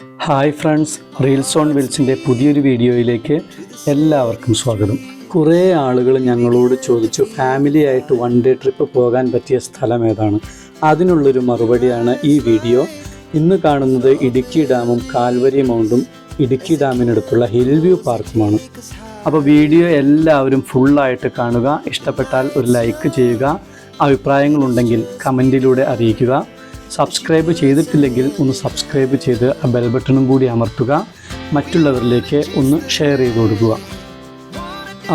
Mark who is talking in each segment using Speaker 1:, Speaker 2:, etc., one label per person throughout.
Speaker 1: Hi friends, reels on വീൽസിൻ്റെ പുതിയൊരു വീഡിയോയിലേക്ക് എല്ലാവർക്കും സ്വാഗതം. കുറേ ആളുകൾ ഞങ്ങളോട് ചോദിച്ചു ഫാമിലി ആയിട്ട് വൺ ഡേ ട്രിപ്പ് പോകാൻ പറ്റിയ സ്ഥലം ഏതാണ്. അതിനുള്ളൊരു മറുപടിയാണ് ഈ വീഡിയോ. ഇന്ന് കാണുന്നത് ഇടുക്കി ഡാമും കാൽവരി മൗണ്ടും ഇടുക്കി ഡാമിനടുത്തുള്ള ഹിൽ വ്യൂ പാർക്കുമാണ്. അപ്പോൾ വീഡിയോ എല്ലാവരും ഫുള്ളായിട്ട് കാണുക. ഇഷ്ടപ്പെട്ടാൽ ഒരു ലൈക്ക് ചെയ്യുക. അഭിപ്രായങ്ങളുണ്ടെങ്കിൽ കമൻറ്റിലൂടെ അറിയിക്കുക. സബ്സ്ക്രൈബ് ചെയ്തിട്ടില്ലെങ്കിൽ ഒന്ന് സബ്സ്ക്രൈബ് ചെയ്ത് ആ ബെൽ ബട്ടണും കൂടി അമർത്തുക. മറ്റുള്ളവരിലേക്ക് ഒന്ന് ഷെയർ ചെയ്ത് കൊടുക്കുക.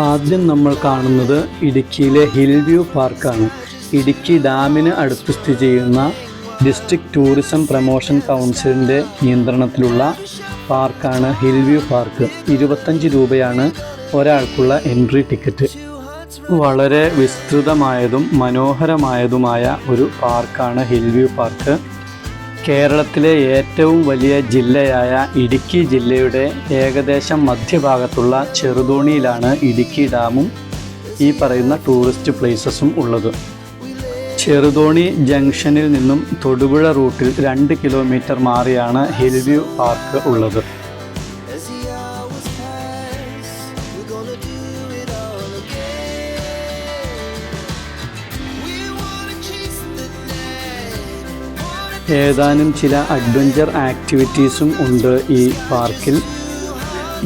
Speaker 1: ആദ്യം നമ്മൾ കാണുന്നത് ഇടുക്കിയിലെ ഹിൽ വ്യൂ പാർക്കാണ്. ഇടുക്കി ഡാമിന് അടുത്ത് സ്ഥിതി ചെയ്യുന്ന ഡിസ്ട്രിക്ട് ടൂറിസം പ്രൊമോഷൻ കൗൺസിലിൻ്റെ നിയന്ത്രണത്തിലുള്ള പാർക്കാണ് ഹിൽ വ്യൂ പാർക്ക്. 25 രൂപയാണ് ഒരാൾക്കുള്ള എൻട്രി ടിക്കറ്റ്. വളരെ വിസ്തൃതമായതും മനോഹരമായതുമായ ഒരു പാർക്കാണ് ഹിൽ വ്യൂ പാർക്ക്. കേരളത്തിലെ ഏറ്റവും വലിയ ജില്ലയായ ഇടുക്കി ജില്ലയുടെ ഏകദേശം മധ്യഭാഗത്തുള്ള ചെറുതോണിയിലാണ് ഇടുക്കി ഡാമും ഈ പറയുന്ന ടൂറിസ്റ്റ് പ്ലേസസും ഉള്ളത്. ചെറുതോണി ജംഗ്ഷനിൽ നിന്നും തൊടുപുഴ റൂട്ടിൽ 2 കിലോമീറ്റർ മാറിയാണ് ഹിൽ വ്യൂ പാർക്ക് ഉള്ളത്. ഏതാനും ചില അഡ്വഞ്ചർ ആക്ടിവിറ്റീസും ഉണ്ട് ഈ പാർക്കിൽ.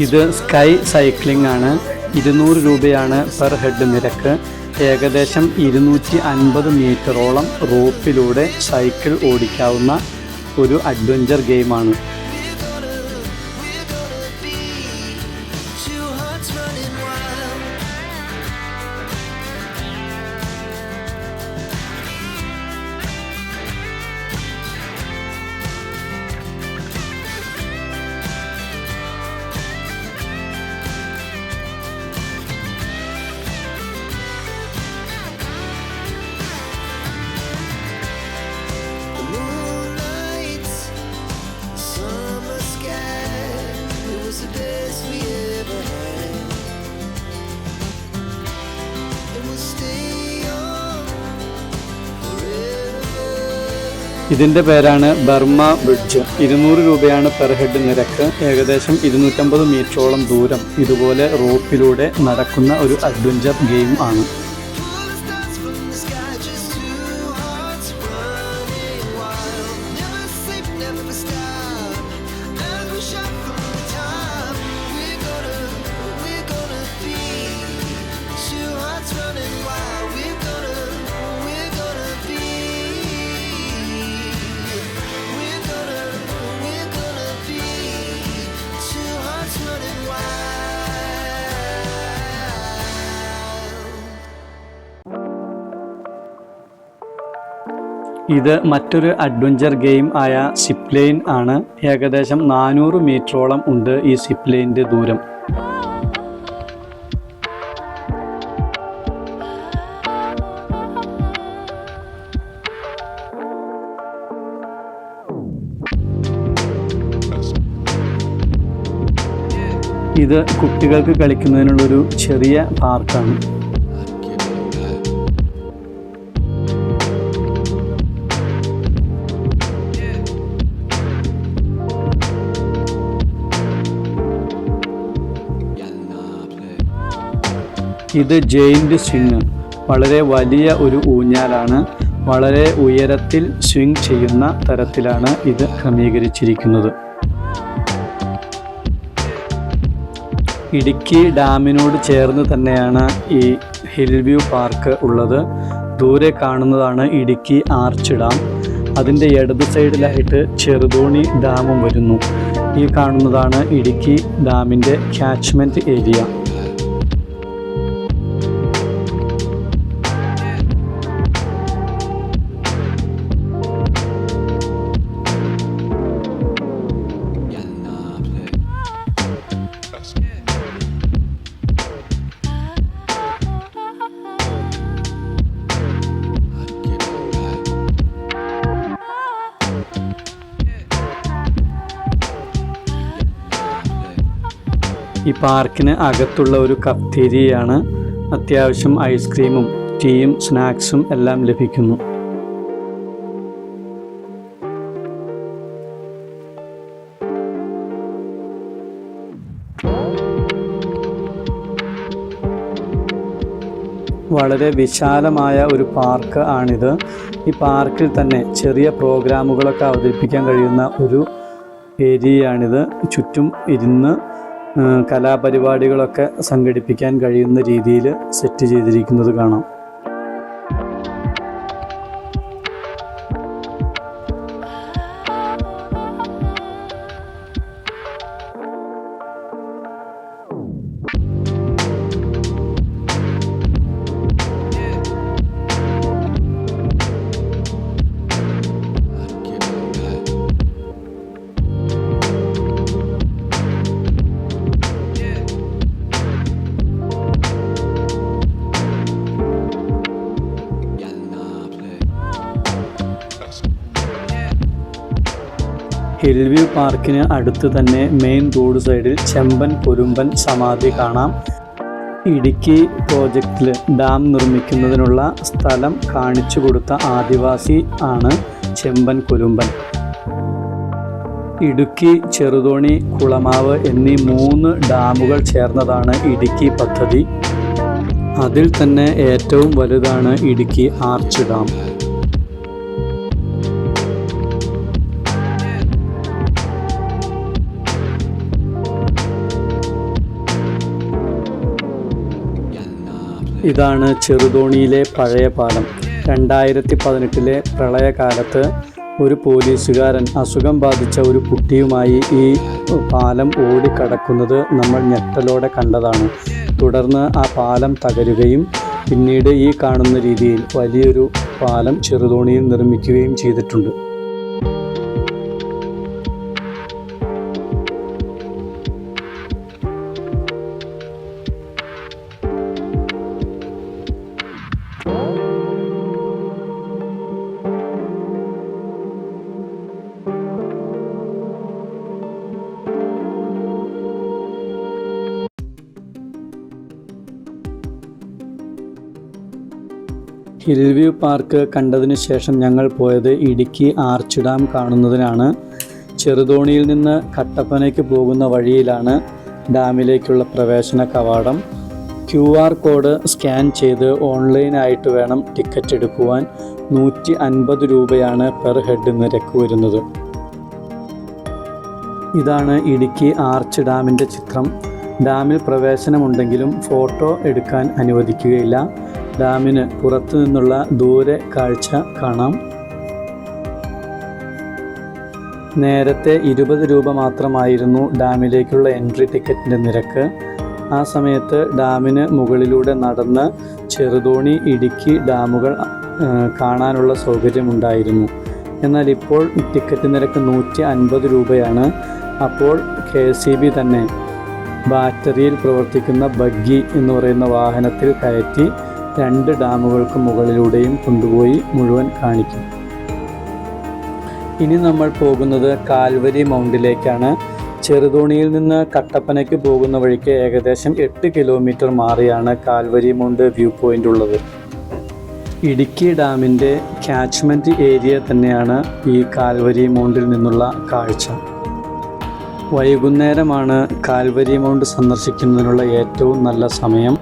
Speaker 1: ഇത് സ്കൈ സൈക്ലിംഗ് ആണ്. 200 രൂപയാണ് പെർ ഹെഡ് നിരക്ക്. ഏകദേശം 250 മീറ്ററോളം റോപ്പിലൂടെ സൈക്കിൾ ഓടിക്കാവുന്ന ഒരു അഡ്വഞ്ചർ ഗെയിമാണ്. ഇതിൻ്റെ പേരാണ് ബർമ ബ്രിഡ്ജ്. 200 രൂപയാണ് പെർ ഹെഡ് നിരക്ക്. ഏകദേശം 250 മീറ്ററോളം ദൂരം ഇതുപോലെ റോപ്പിലൂടെ നടക്കുന്ന ഒരു അഡ്വഞ്ചർ ഗെയിം ആണ്. ഇത് മറ്റൊരു അഡ്വഞ്ചർ ഗെയിം ആയ സിപ്പ് ലൈൻ ആണ്. ഏകദേശം 400 മീറ്ററോളം ഉണ്ട് ഈ സിപ്പ് ലൈനിൻ്റെ ദൂരം. ഇത് കുട്ടികൾക്ക് കളിക്കുന്നതിനുള്ളൊരു ചെറിയ പാർക്കാണ്. ഇത് ജെയിൻ്റ് സ്വിങ്. വളരെ വലിയ ഒരു ഊഞ്ഞാലാണ്. വളരെ ഉയരത്തിൽ സ്വിങ് ചെയ്യുന്ന തരത്തിലാണ് ഇത് ക്രമീകരിച്ചിരിക്കുന്നത്. ഇടുക്കി ഡാമിനോട് ചേർന്ന് തന്നെയാണ് ഈ ഹിൽ വ്യൂ പാർക്ക് ഉള്ളത്. ദൂരെ കാണുന്നതാണ് ഇടുക്കി ആർച്ച് ഡാം. അതിൻ്റെ ഇടത് സൈഡിലായിട്ട് ചെറുതോണി ഡാമും വരുന്നു. ഈ കാണുന്നതാണ് ഇടുക്കി ഡാമിൻ്റെ ക്യാച്ച്മെൻറ്റ് ഏരിയ. ഈ പാർക്കിന് അകത്തുള്ള ഒരു കഫ്റ്റീരിയയാണ്. അത്യാവശ്യം ഐസ്ക്രീമും ടീയും സ്നാക്സും എല്ലാം ലഭിക്കുന്നു. വളരെ വിശാലമായ ഒരു പാർക്ക് ആണിത്. ഈ പാർക്കിൽ തന്നെ ചെറിയ പ്രോഗ്രാമുകളൊക്കെ അവതരിപ്പിക്കാൻ കഴിയുന്ന ഒരു ഏരിയയാണിത്. ചുറ്റും ഇരുന്ന് കലാപരിപാടികളൊക്കെ സംഘടിപ്പിക്കാൻ കഴിയുന്ന രീതിയിൽ സെറ്റ് ചെയ്തിരിക്കുന്നത് കാണാം. ഹിൽവ്യൂ പാർക്കിന് അടുത്ത് തന്നെ മെയിൻ റോഡ് സൈഡിൽ ചെമ്പൻ കൊലുമ്പൻ സമാധി കാണാം. ഇടുക്കി പ്രോജക്റ്റിൽ ഡാം നിർമ്മിക്കുന്നതിനുള്ള സ്ഥലം കാണിച്ചു കൊടുത്ത ആദിവാസി ആണ് ചെമ്പൻ കൊലുമ്പൻ. ഇടുക്കി, ചെറുതോണി, കുളമാവ് എന്നീ 3 ഡാമുകൾ ചേർന്നതാണ് ഇടുക്കി പദ്ധതി. അതിൽ തന്നെ ഏറ്റവും വലുതാണ് ഇടുക്കി ആർച്ച് ഡാം. ഇതാണ് ചെറുതോണിയിലെ പഴയ പാലം. 2018 പ്രളയകാലത്ത് ഒരു പോലീസുകാരൻ അസുഖം ബാധിച്ച ഒരു കുട്ടിയുമായി ഈ പാലം ഓടിക്കടക്കുന്നത് നമ്മൾ ഞെട്ടലോടെ കണ്ടതാണ്. തുടർന്ന് ആ പാലം തകരുകയും പിന്നീട് ഈ കാണുന്ന രീതിയിൽ വലിയൊരു പാലം ചെറുതോണിയിൽ നിർമ്മിക്കുകയും ചെയ്തിട്ടുണ്ട്. ഹിൽവ്യൂ പാർക്ക് കണ്ടതിന് ശേഷം ഞങ്ങൾ പോയത് ഇടുക്കി ആർച്ച് ഡാം കാണുന്നതിനാണ്. ചെറുതോണിയിൽ നിന്ന് കട്ടപ്പനയ്ക്ക് പോകുന്ന വഴിയിലാണ് ഡാമിലേക്കുള്ള പ്രവേശന കവാടം. QR കോഡ് സ്കാൻ ചെയ്ത് ഓൺലൈനായിട്ട് വേണം ടിക്കറ്റ് എടുക്കുവാൻ. 150 രൂപയാണ് പെർ ഹെഡ് നിരക്ക് വരുന്നത്. ഇതാണ് ഇടുക്കി ആർച്ച് ഡാമിൻ്റെ ചിത്രം. ഡാമിൽ പ്രവേശനമുണ്ടെങ്കിലും ഫോട്ടോ എടുക്കാൻ അനുവദിക്കുകയില്ല. ഡാമിന് പുറത്തു നിന്നുള്ള ദൂരെ കാഴ്ച കാണാം. നേരത്തെ 20 രൂപ മാത്രമായിരുന്നു ഡാമിലേക്കുള്ള എൻട്രി ടിക്കറ്റിൻ്റെ നിരക്ക്. ആ സമയത്ത് ഡാമിന് മുകളിലൂടെ നടന്ന് ചെറുതോണി, ഇടുക്കി ഡാമുകൾ കാണാനുള്ള സൗകര്യമുണ്ടായിരുന്നു. എന്നാൽ ഇപ്പോൾ ടിക്കറ്റ് നിരക്ക് 150 രൂപയാണ്. അപ്പോൾ KSEB തന്നെ ബാറ്ററിയിൽ പ്രവർത്തിക്കുന്ന ബഗ്ഗി എന്ന് പറയുന്ന വാഹനത്തിൽ കയറ്റി 2 ഡാമുകൾക്ക് മുകളിലൂടെയും കൊണ്ടുപോയി മുഴുവൻ കാണിക്കും. ഇനി നമ്മൾ പോകുന്നത് കാൽവരി മൗണ്ടിലേക്കാണ്. ചെറുതോണിയിൽ നിന്ന് കട്ടപ്പനയ്ക്ക് പോകുന്ന വഴിക്ക് ഏകദേശം 8 കിലോമീറ്റർ മാറിയാണ് കാൽവരി മൗണ്ട് വ്യൂ പോയിൻ്റ് ഉള്ളത്. ഇടുക്കി ഡാമിൻ്റെ ക്യാച്ച്മെൻറ്റ് ഏരിയ തന്നെയാണ് ഈ കാൽവരി മൗണ്ടിൽ നിന്നുള്ള കാഴ്ച. വൈകുന്നേരമാണ് കാൽവരി മൗണ്ട് സന്ദർശിക്കുന്നതിനുള്ള ഏറ്റവും നല്ല സമയം.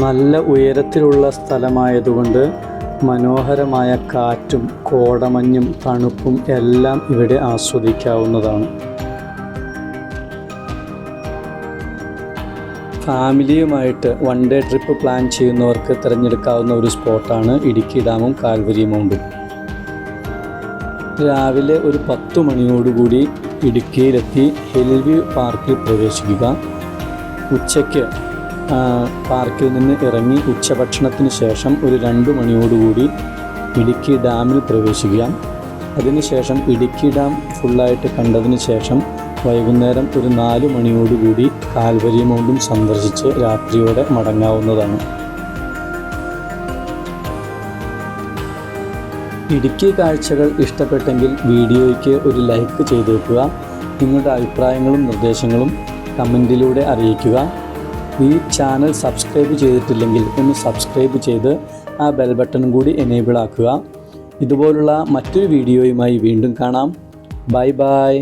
Speaker 1: നല്ല ഉയരത്തിലുള്ള സ്ഥലമായതുകൊണ്ട് മനോഹരമായ കാറ്റും കോടമഞ്ഞും തണുപ്പും എല്ലാം ഇവിടെ ആസ്വദിക്കാവുന്നതാണ്. ഫാമിലിയുമായിട്ട് 1 ഡേ ട്രിപ്പ് പ്ലാൻ ചെയ്യുന്നവർക്ക് തിരഞ്ഞെടുക്കാവുന്ന ഒരു സ്പോട്ടാണ് ഇടുക്കി ഡാമും കാൽവരി മൗണ്ടും. രാവിലെ ഒരു 10 മണിയോടുകൂടി ഇടുക്കിയിലെത്തി ഹിൽവ്യൂ പാർക്കിൽ പ്രവേശിക്കുക. ഉച്ചയ്ക്ക് പാർക്കിൽ നിന്ന് ഇറങ്ങി ഉച്ചഭക്ഷണത്തിന് ശേഷം ഒരു 2 മണിയോടുകൂടി ഇടുക്കി ഡാമിൽ പ്രവേശിക്കുക. അതിനുശേഷം ഇടുക്കി ഡാം ഫുള്ളായിട്ട് കണ്ടതിന് ശേഷം വൈകുന്നേരം ഒരു 4 മണിയോടുകൂടി കാൽവരി മൗണ്ടും സന്ദർശിച്ച് രാത്രിയോടെ മടങ്ങാവുന്നതാണ്. ഇടുക്കി കാഴ്ചകൾ ഇഷ്ടപ്പെട്ടെങ്കിൽ വീഡിയോയ്ക്ക് ഒരു ലൈക്ക് ചെയ്തേക്കുക. നിങ്ങളുടെ അഭിപ്രായങ്ങളും നിർദ്ദേശങ്ങളും കമൻറ്റിലൂടെ അറിയിക്കുക. ഈ ചാനൽ സബ്സ്ക്രൈബ് ചെയ്തിട്ടില്ലെങ്കിൽ ഒന്ന് സബ്സ്ക്രൈബ് ചെയ്ത് ആ ബെൽ ബട്ടണും കൂടി എനേബിൾ ആക്കുക. ഇതുപോലുള്ള മറ്റൊരു വീഡിയോയുമായി വീണ്ടും കാണാം. Bye bye.